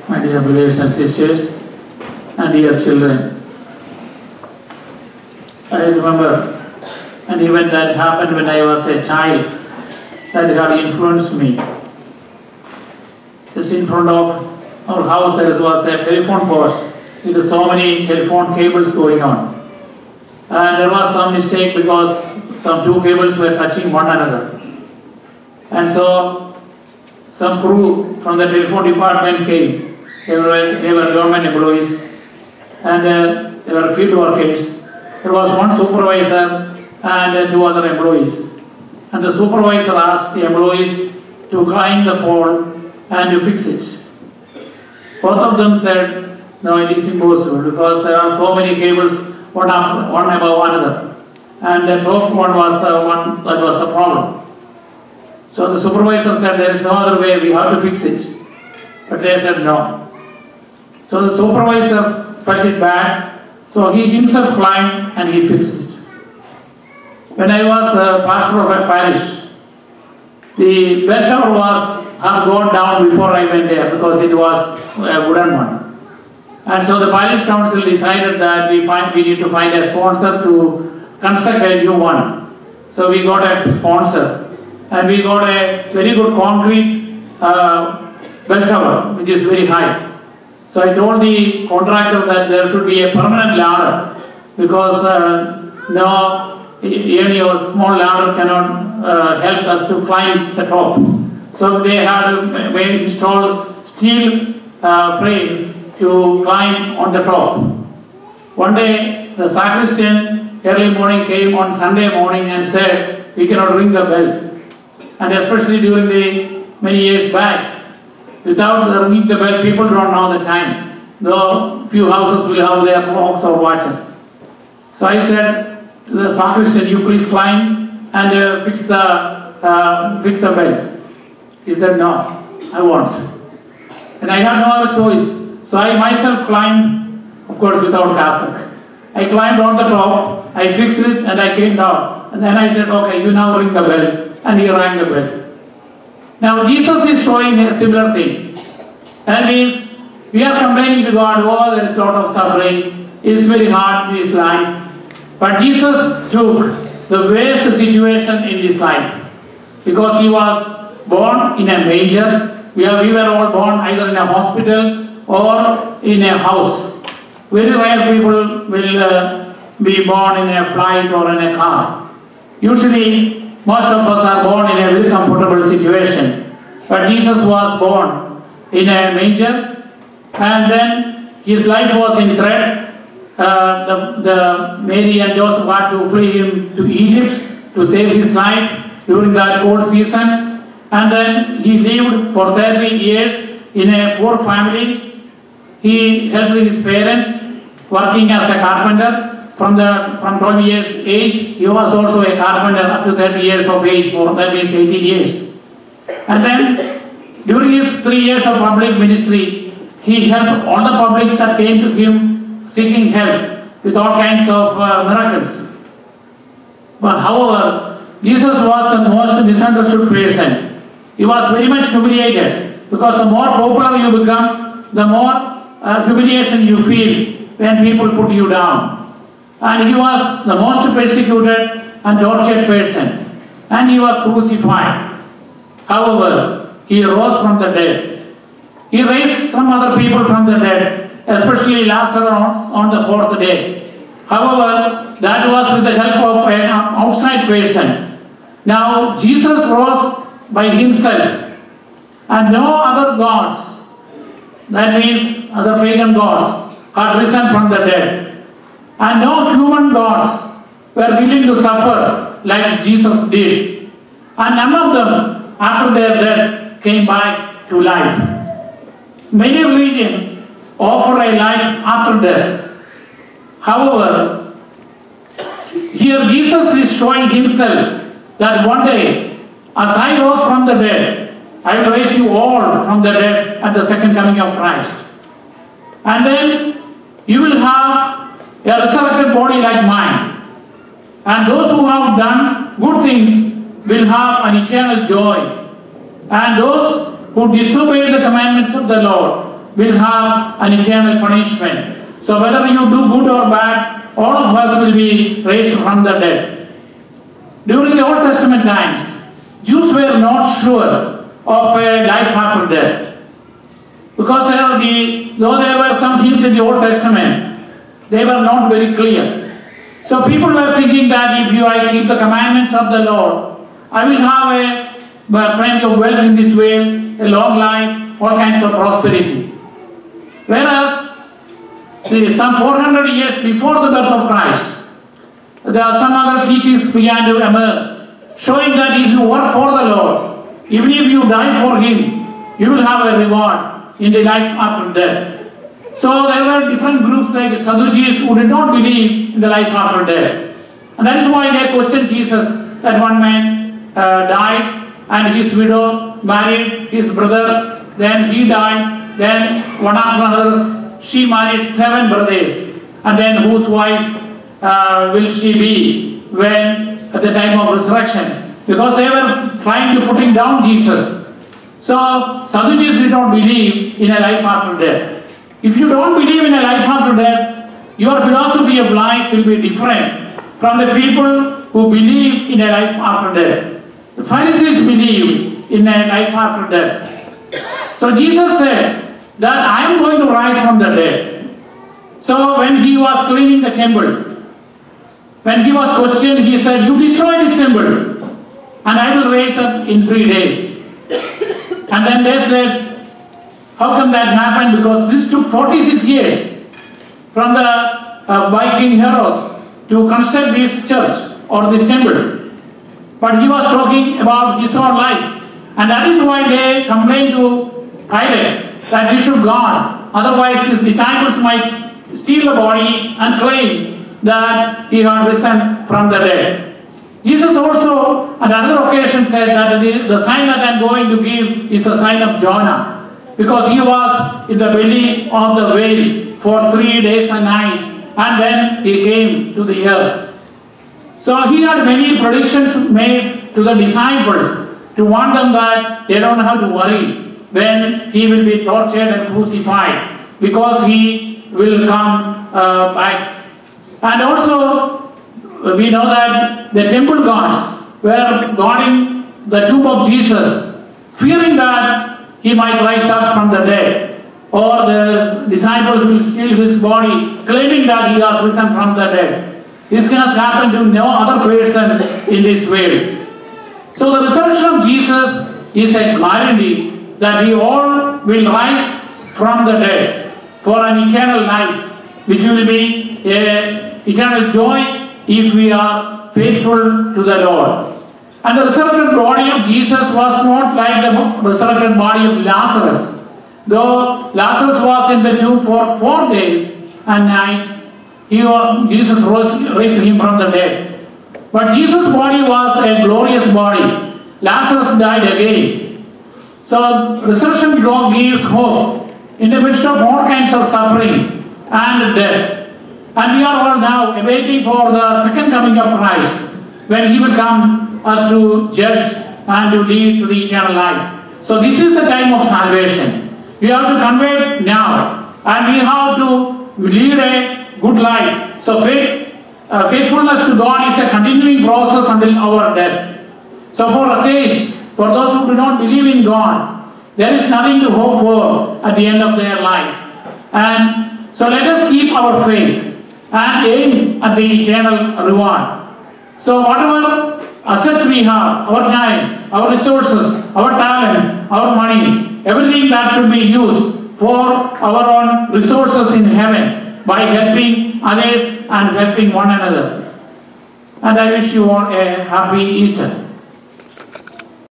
my dear brothers and sisters, and dear children. I remember an event that happened when I was a child that had influenced me. Just in front of our house there was a telephone post with so many telephone cables going on. And there was some mistake because some two cables were touching one another. And so some crew from the telephone department came. They were government employees and they were field workers. There was one supervisor and two other employees. And the supervisor asked the employees to climb the pole and to fix it. Both of them said, no, it is impossible because there are so many cables, one above another. And the top one was the one that was the problem. So the supervisor said, there is no other way, we have to fix it. But they said no. So the supervisor felt it bad, so he himself climbed and he fixed it. When I was a pastor of a parish, the bell tower had gone down before I went there because it was a wooden one. And so the parish council decided that we need to find a sponsor to construct a new one. So we got a sponsor and we got a very good concrete bell tower which is very high. So I told the contractor that there should be a permanent ladder because any or small ladder cannot help us to climb the top. So they had installed steel frames to climb on the top. One day the sacristan early morning came on Sunday morning and said, we cannot ring the bell. And especially during the many years back, without ringing the bell, people don't know the time. Though few houses will have their clocks or watches. So I said to the sacristan, you please climb and fix the bell. He said, no, I won't. And I had no other choice. So I myself climbed, of course without cassock. I climbed on the top, I fixed it and I came down. And then I said, okay, you now ring the bell. And he rang the bell. Now Jesus is showing a similar thing. That means we are complaining to God, oh, there is a lot of suffering, it's very hard in this life. But Jesus took the worst situation in this life because he was born in a manger. We were all born either in a hospital or in a house. Very rare people will be born in a flight or in a car. Usually, most of us are born in a very comfortable situation. But Jesus was born in a manger and then his life was in threat. Mary and Joseph had to flee him to Egypt to save his life during that cold season. And then he lived for 30 years in a poor family. He helped his parents working as a carpenter. From 12 years age, he was also a carpenter up to 30 years of age, or that means 18 years. And then, during his 3 years of public ministry, he helped all the public that came to him seeking help with all kinds of miracles. But however, Jesus was the most misunderstood person. He was very much humiliated because the more popular you become, the more humiliation you feel when people put you down. And he was the most persecuted and tortured person. And he was crucified. However, he rose from the dead. He raised some other people from the dead, especially Lazarus on the 4th day. However, that was with the help of an outside person. Now, Jesus rose by himself. And no other gods, that means other pagan gods, had risen from the dead. And no human gods were willing to suffer like Jesus did. And none of them, after their death, came back to life. Many religions offer a life after death. However, here Jesus is showing himself that one day, as I rose from the dead, I will raise you all from the dead at the second coming of Christ. And then you will have a resurrected body like mine. And those who have done good things will have an eternal joy. And those who disobey the commandments of the Lord will have an eternal punishment. So whether you do good or bad, all of us will be raised from the dead. During the Old Testament times, Jews were not sure of a life after death. Because though there were some things in the Old Testament, they were not very clear. So people were thinking that if I keep the commandments of the Lord, I will have plenty of wealth in this world, a long life, all kinds of prosperity. Whereas, some 400 years before the birth of Christ, there are some other teachings began to emerge, showing that if you work for the Lord, even if you die for Him, you will have a reward in the life after death. So there were different groups like Sadducees who did not believe in the life after death. And that is why they questioned Jesus, that one man died and his widow married his brother, then he died, then one after another she married 7 brothers, and then whose wife will she be when at the time of resurrection? Because they were trying to putting down Jesus. So Sadducees did not believe in a life after death. If you don't believe in a life after death, your philosophy of life will be different from the people who believe in a life after death. The Pharisees believe in a life after death. So Jesus said that I am going to rise from the dead. So when he was cleaning the temple, when he was questioned, he said, you destroy this temple and I will raise up in 3 days. And then they said, how come that happened? Because this took 46 years from the by King Herod to construct this church or this temple. But he was talking about his own life. And that is why they complained to Pilate that he should go on. Otherwise his disciples might steal the body and claim that he had risen from the dead. Jesus also on another occasion said that the sign that I am going to give is the sign of Jonah. Because he was in the belly of the whale for 3 days and nights, and then he came to the earth. So he had many predictions made to the disciples to warn them that they don't have to worry when he will be tortured and crucified, because he will come back. And also we know that the temple guards were guarding the tomb of Jesus, fearing that he might rise up from the dead, or the disciples will steal his body, claiming that he has risen from the dead. This has happened to no other person in this world. So the resurrection of Jesus is a guarantee that we all will rise from the dead for an eternal life, which will be an eternal joy if we are faithful to the Lord. And the resurrected body of Jesus was not like the resurrected body of Lazarus. Though Lazarus was in the tomb for 4 days and nights, Jesus raised him from the dead. But Jesus' body was a glorious body. Lazarus died again. So resurrection gives hope in the midst of all kinds of sufferings and death. And we are all now awaiting for the second coming of Christ, when he will come us to judge and to lead to the eternal life. So this is the time of salvation. We have to convert now, and we have to lead a good life. So faithfulness to God is a continuing process until our death. So for atheists, for those who do not believe in God, there is nothing to hope for at the end of their life. And so let us keep our faith and aim at the eternal reward. So whatever assets we have, our time, our resources, our talents, our money, everything that should be used for our own resources in heaven by helping others and helping one another. And I wish you all a happy Easter.